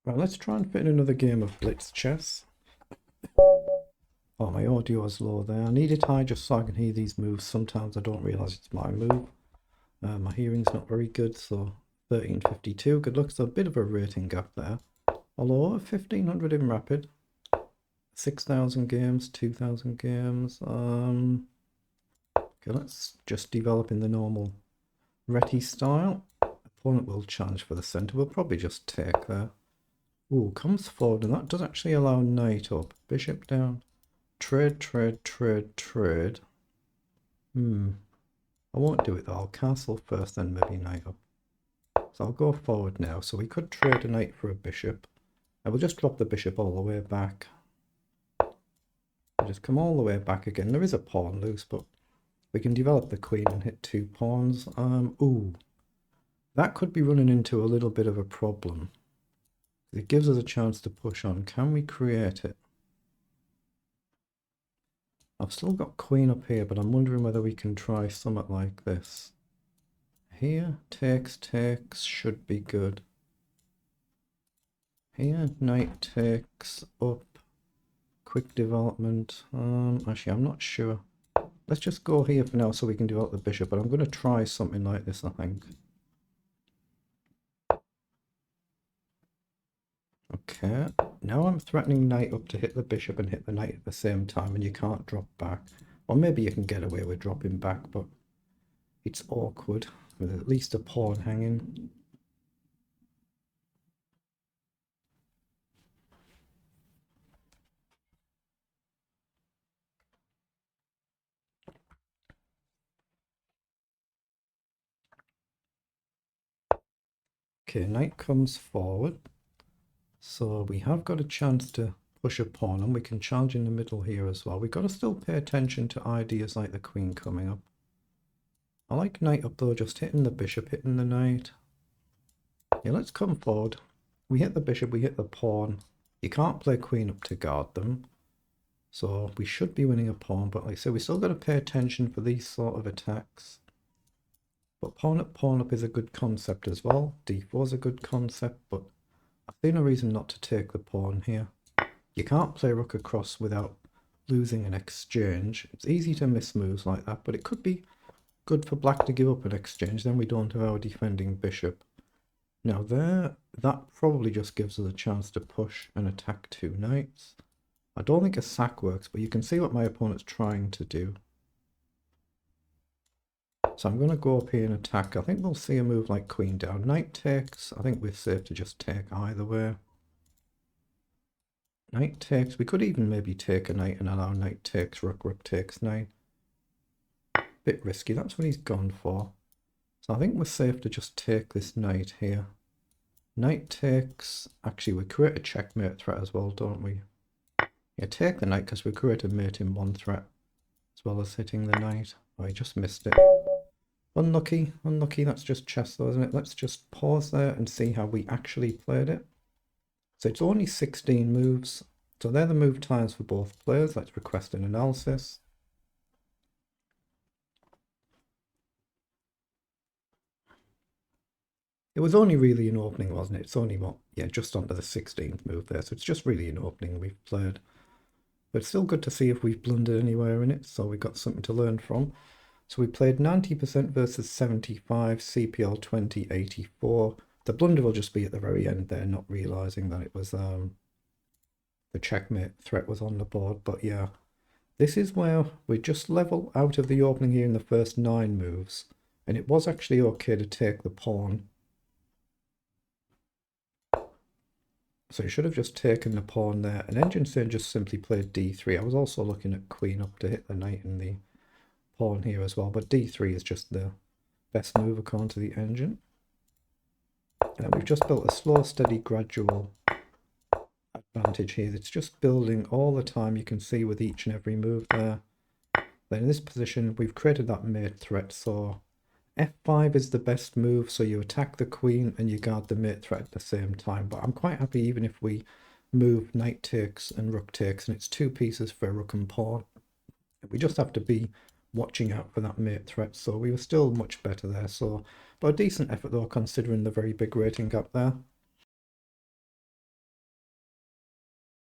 Right, let's try and fit in another game of blitzchess. Oh, my audio is low there. I need it high just so I can hear these moves. Sometimes I don't realise it's my move. My hearing's not very good, so 1352. Good luck. So a bit of a rating gap there. Although 1500 in rapid, 6,000 games, 2,000 games. Okay, let's just develop in the normal Reti style. Opponent will challenge for the centre. We'll probably just take there. Ooh, comes forward, and that does actually allow knight up. Bishop down. Trade, trade, trade, trade. I won't do it though. I'll castle first, then maybe knight up. So I'll go forward now. So we could trade a knight for a bishop. I will just drop the bishop all the way back. We'll just come all the way back again. There is a pawn loose, but we can develop the queen and hit 2 pawns. Ooh, that could be running into a little bit of a problem. It gives us a chance to push on. Can we create it? I've still got queen up here, but I'm wondering whether we can try something like this. Here, takes, should be good. Here, knight takes, up, quick development. Actually, I'm not sure. Let's just go here for now so we can develop the bishop, but I'm going to try something like this, I think. Okay, now I'm threatening knight up to hit the bishop and hit the knight at the same time, and you can't drop back. Or maybe you can get away with dropping back, but it's awkward with at least a pawn hanging. Okay, knight comes forward. So we have got a chance to push a pawn, and we can challenge in the middle here as well. We've got to still pay attention to ideas like the queen coming up. I like knight up though, just hitting the bishop, hitting the knight. Yeah, let's come forward. We hit the bishop, we hit the pawn. You can't play queen up to guard them. So we should be winning a pawn, but like I say, we still got to pay attention for these sort of attacks. But pawn up is a good concept as well. d4 is a good concept, but I see no reason not to take the pawn here. You can't play rook across without losing an exchange. It's easy to miss moves like that, but it could be good for black to give up an exchange. Then we don't have our defending bishop. Now there, that probably just gives us a chance to push and attack 2 knights. I don't think a sack works, but you can see what my opponent's trying to do. So I'm going to go up here and attack. I think we'll see a move like queen down. Knight takes. I think we're safe to just take either way. Knight takes. We could even maybe take a knight and allow knight takes, rook takes knight. Bit risky. That's what he's gone for. So I think we're safe to just take this knight here. Knight takes. Actually, we create a checkmate threat as well, don't we? Yeah, take the knight because we create a mate in 1 threat as well as hitting the knight. Oh, he just missed it. Unlucky, unlucky. That's just chess though, isn't it? Let's just pause there and see how we actually played it. So it's only 16 moves. So they're the move times for both players. Let's request an analysis. It was only really an opening, wasn't it? It's only what? Yeah, just onto the 16th move there. So it's just really an opening we've played. But it's still good to see if we've blundered anywhere in it. So we've got something to learn from. So we played 90% versus 75, CPL 2084. The blunder will just be at the very end there, not realizing that it was the checkmate threat was on the board. But yeah, this is where we just level out of the opening here in the first 9 moves. And it was actually okay to take the pawn. So you should have just taken the pawn there. And Engine Sin just simply played d3. I was also looking at queen up to hit the knight and the pawn here as well, but d3 is just the best move according to the engine. And then we've just built a slow, steady, gradual advantage here. It's just building all the time. You can see with each and every move there. Then in this position, we've created that mate threat. So f5 is the best move. So you attack the queen and you guard the mate threat at the same time. But I'm quite happy even if we move knight takes and rook takes, and it's 2 pieces for rook and pawn. We just have to be watching out for that mate threat, so we were still much better there. So, but a decent effort though, considering the very big rating gap there.